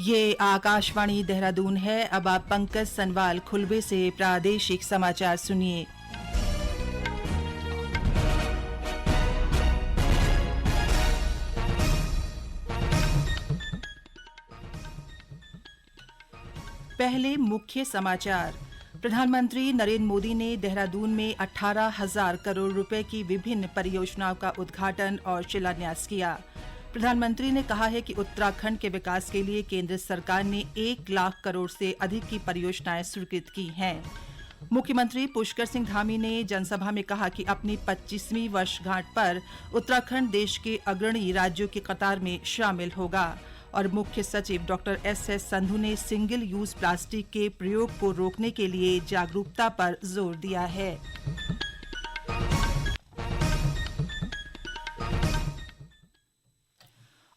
ये आकाशवाणी देहरादून है। अब आप पंकज सनवाल खुलबे से प्रादेशिक समाचार सुनिए। पहले मुख्य समाचार। प्रधानमंत्री नरेंद्र मोदी ने देहरादून में 18,000 करोड़ रुपए की विभिन्न परियोजनाओं का उद्घाटन और शिलान्यास किया। प्रधानमंत्री ने कहा है कि उत्तराखंड के विकास के लिए केंद्र सरकार ने 1 लाख करोड़ से अधिक की परियोजनाएं स्वीकृत की हैं। मुख्यमंत्री पुष्कर सिंह धामी ने जनसभा में कहा कि अपनी 25वीं वर्षगांठ पर उत्तराखंड देश के अग्रणी राज्यों की कतार में शामिल होगा। और मुख्य सचिव डॉक्टर एस संधू ने सिंगल यूज प्लास्टिक के प्रयोग को रोकने के लिए जागरूकता पर जोर दिया है।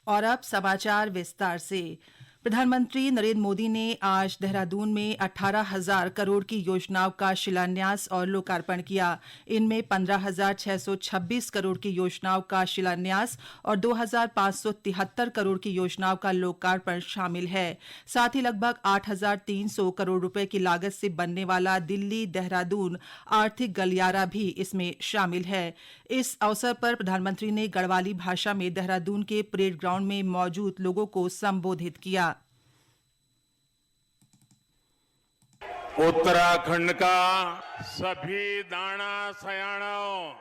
और अब समाचार विस्तार से। प्रधानमंत्री नरेंद्र मोदी ने आज देहरादून में 18,000 करोड़ की योजनाओं का शिलान्यास और लोकार्पण किया। इनमें 15,626 करोड़ की योजनाओं का शिलान्यास और 2,573 करोड़ की योजनाओं का लोकार्पण शामिल है। साथ ही लगभग 8,300 करोड़ रुपए की लागत से बनने वाला दिल्ली देहरादून आर्थिक गलियारा भी इसमें शामिल है। इस अवसर पर प्रधानमंत्री ने गढ़वाली भाषा में देहरादून के परेड ग्राउंड में मौजूद लोगों को संबोधित किया। उत्तराखंड का सभी दाना सयाणों,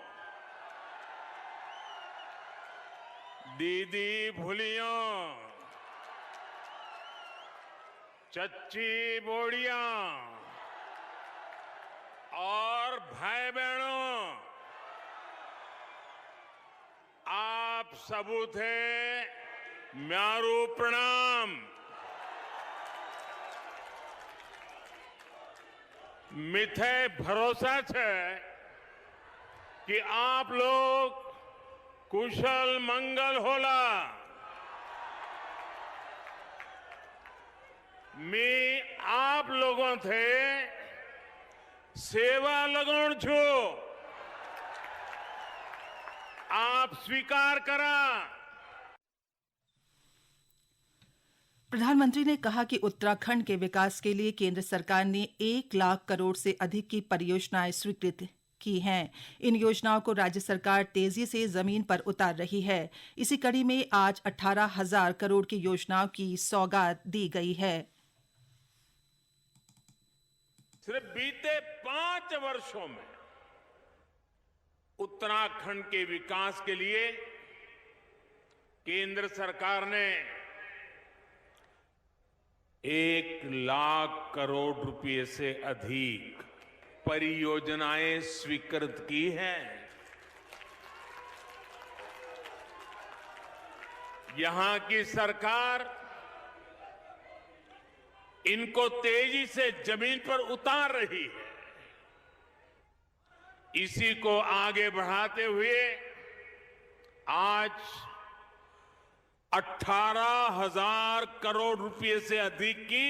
दीदी भूलियों, चच्ची बोड़ियां और भाई बहनों, आप सबू थे म्यारू प्रणाम। मिथे भरोसा है कि आप लोग कुशल मंगल होला। मैं आप लोगों थे सेवा लगन छू, आप स्वीकार करा। प्रधानमंत्री ने कहा कि उत्तराखंड के विकास के लिए केंद्र सरकार ने 1 लाख करोड़ से अधिक की परियोजनाएं स्वीकृत की हैं। इन योजनाओं को राज्य सरकार तेजी से जमीन पर उतार रही है। इसी कड़ी में आज 18,000 करोड़ की योजनाओं की सौगात दी गई है। सिर्फ बीते 5 वर्षों में उत्तराखंड के विकास के लिए केंद्र सरकार ने 1 लाख करोड़ रुपए से अधिक परियोजनाएं स्वीकृत की हैं। यहां की सरकार इनको तेजी से जमीन पर उतार रही है। इसी को आगे बढ़ाते हुए आज 18,000 करोड़ रुपए से अधिक की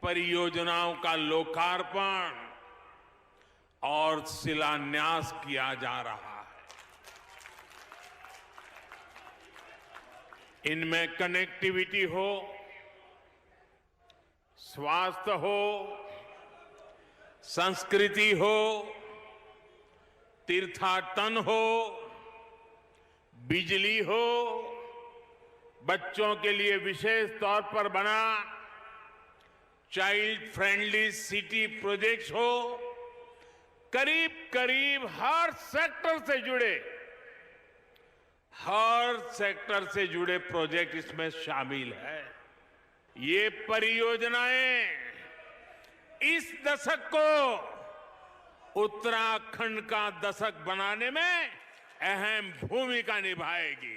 परियोजनाओं का लोकार्पण और शिलान्यास किया जा रहा है। इनमें कनेक्टिविटी हो, स्वास्थ्य हो, संस्कृति हो, तीर्थाटन हो, बिजली हो, बच्चों के लिए विशेष तौर पर बना चाइल्ड फ्रेंडली सिटी प्रोजेक्ट्स हो, करीब करीब हर सेक्टर से जुड़े प्रोजेक्ट इसमें शामिल है। ये परियोजनाएं इस दशक को उत्तराखंड का दशक बनाने में अहम भूमिका निभाएगी।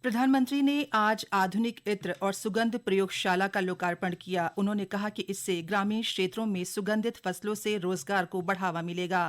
प्रधानमंत्री ने आज आधुनिक इत्र और सुगंध प्रयोगशाला का लोकार्पण किया। उन्होंने कहा कि इससे ग्रामीण क्षेत्रों में सुगंधित फसलों से रोजगार को बढ़ावा मिलेगा।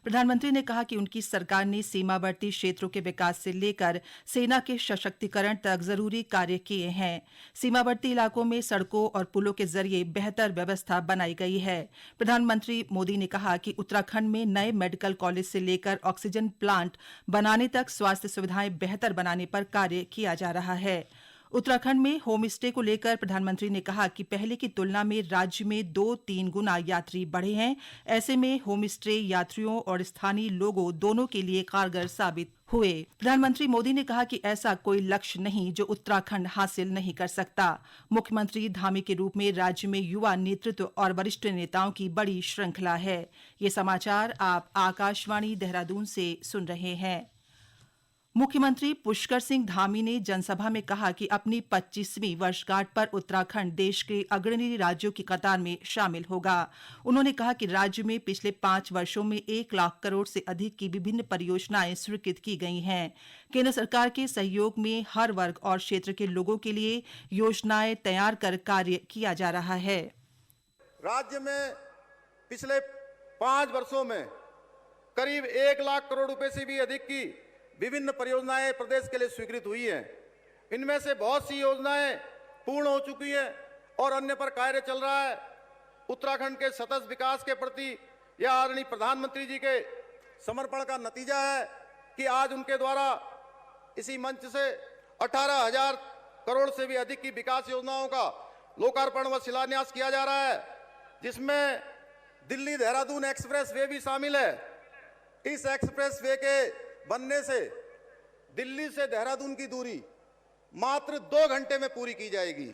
प्रधानमंत्री ने कहा कि उनकी सरकार ने सीमावर्ती क्षेत्रों के विकास से लेकर सेना के सशक्तिकरण तक जरूरी कार्य किए हैं। सीमावर्ती इलाकों में सड़कों और पुलों के जरिए बेहतर व्यवस्था बनाई गई है। प्रधानमंत्री मोदी ने कहा कि उत्तराखंड में नए मेडिकल कॉलेज से लेकर ऑक्सीजन प्लांट बनाने तक स्वास्थ्य सुविधाएं बेहतर बनाने पर कार्य किया किया जा रहा है। उत्तराखंड में होम स्टे को लेकर प्रधानमंत्री ने कहा कि पहले की तुलना में राज्य में 2-3 गुना यात्री बढ़े हैं। ऐसे में होम स्टे यात्रियों और स्थानीय लोगों दोनों के लिए कारगर साबित हुए। प्रधानमंत्री मोदी ने कहा कि ऐसा कोई लक्ष्य नहीं जो उत्तराखंड हासिल नहीं कर सकता। मुख्यमंत्री धामी के रूप में राज्य में युवा नेतृत्व और वरिष्ठ नेताओं की बड़ी श्रृंखला है। ये समाचार आप आकाशवाणी देहरादून से सुन रहे हैं। मुख्यमंत्री पुष्कर सिंह धामी ने जनसभा में कहा कि अपनी 25वीं वर्षगांठ पर उत्तराखंड देश के अग्रणी राज्यों की कतार में शामिल होगा। उन्होंने कहा कि राज्य में पिछले 5 वर्षों में 1 लाख करोड़ से अधिक की विभिन्न परियोजनाएं स्वीकृत की गई हैं। केंद्र सरकार के सहयोग में हर वर्ग और क्षेत्र के लोगों के लिए योजनाएं तैयार कर कार्य किया जा रहा है। राज्य में पिछले 5 वर्षों में करीब 1 लाख करोड़ रुपए से भी अधिक की विभिन्न परियोजनाएं प्रदेश के लिए स्वीकृत हुई हैं। इनमें से बहुत सी योजनाएं पूर्ण हो चुकी है और अन्य पर कार्य चल रहा है। उत्तराखंड के सतत विकास के प्रति यह आदरणीय प्रधानमंत्री जी के समर्पण का नतीजा है कि आज उनके द्वारा इसी मंच से 18,000 करोड़ से भी अधिक की विकास योजनाओं का लोकार्पण व शिलान्यास किया जा रहा है, जिसमें दिल्ली देहरादून एक्सप्रेस वे भी शामिल है। इस एक्सप्रेस वे के बनने से दिल्ली से देहरादून की दूरी मात्र 2 घंटे में पूरी की जाएगी।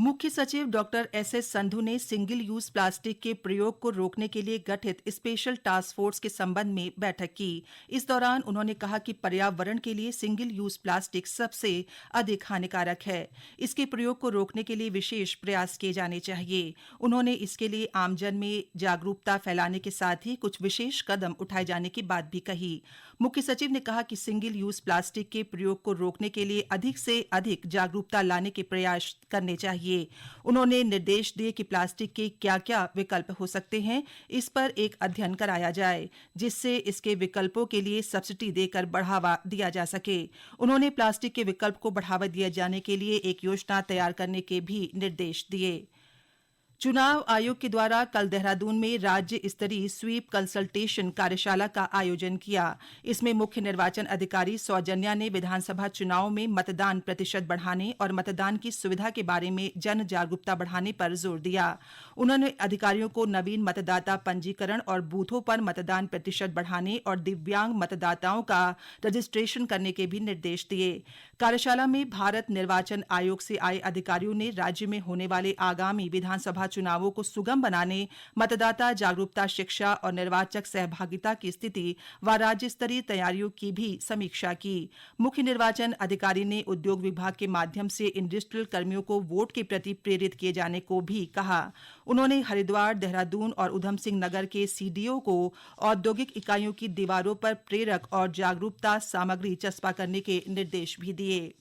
मुख्य सचिव डॉक्टर एसएस संधू ने सिंगल यूज प्लास्टिक के प्रयोग को रोकने के लिए गठित स्पेशल टास्क फोर्स के संबंध में बैठक की। इस दौरान उन्होंने कहा कि पर्यावरण के लिए सिंगल यूज प्लास्टिक सबसे अधिक हानिकारक है। इसके प्रयोग को रोकने के लिए विशेष प्रयास किए जाने चाहिए। उन्होंने इसके लिए आमजन में जागरूकता फैलाने के साथ ही कुछ विशेष कदम उठाए जाने की बात भी कही। मुख्य सचिव ने कहा कि सिंगल यूज प्लास्टिक के प्रयोग को रोकने के लिए अधिक से अधिक जागरूकता लाने के प्रयास करने चाहिए। उन्होंने निर्देश दिए कि प्लास्टिक के क्या-क्या विकल्प हो सकते हैं, इस पर एक अध्ययन कराया जाए, जिससे इसके विकल्पों के लिए सब्सिडी देकर बढ़ावा दिया जा सके। उन्होंने प्लास्टिक के विकल्प को बढ़ावा दिए जाने के लिए एक योजना तैयार करने के भी निर्देश दिए। चुनाव आयोग के द्वारा कल देहरादून में राज्य स्तरीय स्वीप कंसल्टेशन कार्यशाला का आयोजन किया। इसमें मुख्य निर्वाचन अधिकारी सौजन्या ने विधानसभा चुनाव में मतदान प्रतिशत बढ़ाने और मतदान की सुविधा के बारे में जन जागरूकता बढ़ाने पर जोर दिया। उन्होंने अधिकारियों को नवीन मतदाता पंजीकरण और बूथों पर मतदान प्रतिशत बढ़ाने और दिव्यांग मतदाताओं का रजिस्ट्रेशन करने के भी निर्देश दिए। कार्यशाला में भारत निर्वाचन आयोग से आए अधिकारियों ने राज्य में होने वाले आगामी विधानसभा चुनावों को सुगम बनाने, मतदाता जागरूकता शिक्षा और निर्वाचक सहभागिता की स्थिति व राज्य स्तरीय तैयारियों की भी समीक्षा की। मुख्य निर्वाचन अधिकारी ने उद्योग विभाग के माध्यम से इंडस्ट्रियल कर्मियों को वोट के प्रति प्रेरित किए जाने को भी कहा। उन्होंने हरिद्वार, देहरादून और उधम सिंह नगर के सीडीओ को औद्योगिक इकाइयों की दीवारों पर प्रेरक और जागरूकता सामग्री चस्पा करने के निर्देश भी दिए।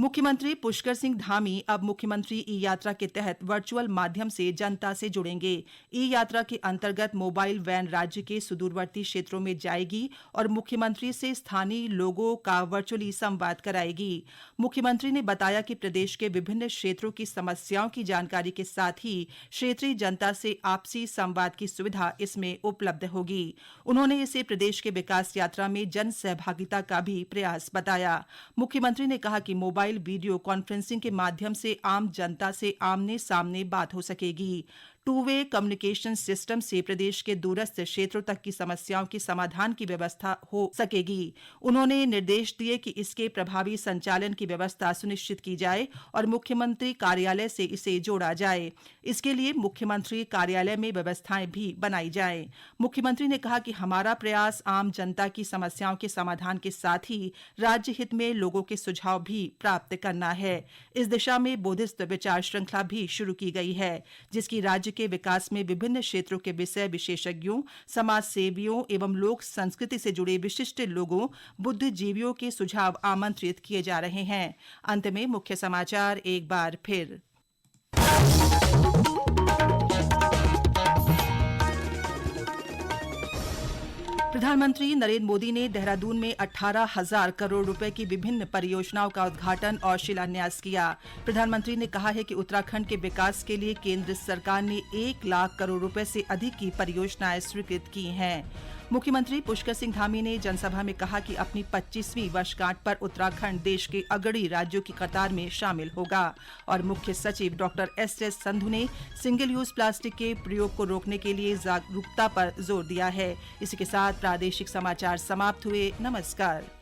मुख्यमंत्री पुष्कर सिंह धामी अब मुख्यमंत्री ई यात्रा के तहत वर्चुअल माध्यम से जनता से जुड़ेंगे। ई यात्रा के अंतर्गत मोबाइल वैन राज्य के सुदूरवर्ती क्षेत्रों में जाएगी और मुख्यमंत्री से स्थानीय लोगों का वर्चुअली संवाद कराएगी। मुख्यमंत्री ने बताया कि प्रदेश के विभिन्न क्षेत्रों की समस्याओं की जानकारी के साथ ही क्षेत्रीय जनता से आपसी संवाद की सुविधा इसमें उपलब्ध होगी। उन्होंने इसे प्रदेश के विकास यात्रा में जन सहभागिता का भी प्रयास बताया। मुख्यमंत्री ने कहा कि मोबाइल वीडियो कॉन्फ्रेंसिंग के माध्यम से आम जनता से आमने सामने बात हो सकेगी। 2-वे कम्युनिकेशन सिस्टम से प्रदेश के दूरस्थ क्षेत्रों तक की समस्याओं के समाधान की व्यवस्था हो सकेगी। उन्होंने निर्देश दिए कि इसके प्रभावी संचालन की व्यवस्था सुनिश्चित की जाए और मुख्यमंत्री कार्यालय से इसे जोड़ा जाए। इसके लिए मुख्यमंत्री कार्यालय में व्यवस्थाएं भी बनाई जाएं। मुख्यमंत्री ने कहा कि हमारा प्रयास आम जनता की समस्याओं के समाधान के साथ ही राज्य हित में लोगों के सुझाव भी प्राप्त करना है। इस दिशा में बोधिसत्व विचार श्रृंखला भी शुरू की गई है, जिसकी राज्य के विकास में विभिन्न क्षेत्रों के विषय विशेषज्ञों, समाज सेवियों एवं लोक संस्कृति से जुड़े विशिष्ट लोगों, बुद्धिजीवियों के सुझाव आमंत्रित किए जा रहे हैं। अंत में मुख्य समाचार एक बार फिर। प्रधानमंत्री नरेंद्र मोदी ने देहरादून में 18,000 करोड़ रुपए की विभिन्न परियोजनाओं का उद्घाटन और शिलान्यास किया। प्रधानमंत्री ने कहा है कि उत्तराखंड के विकास के लिए केंद्र सरकार ने 1 लाख करोड़ रुपए से अधिक की परियोजनाएं स्वीकृत की हैं। मुख्यमंत्री पुष्कर सिंह धामी ने जनसभा में कहा कि अपनी 25वीं वर्षगांठ पर उत्तराखंड देश के अग्रणी राज्यों की कतार में शामिल होगा। और मुख्य सचिव डॉक्टर एस संधू ने सिंगल यूज प्लास्टिक के प्रयोग को रोकने के लिए जागरूकता पर जोर दिया है। इसी के साथ प्रादेशिक समाचार समाप्त हुए। नमस्कार।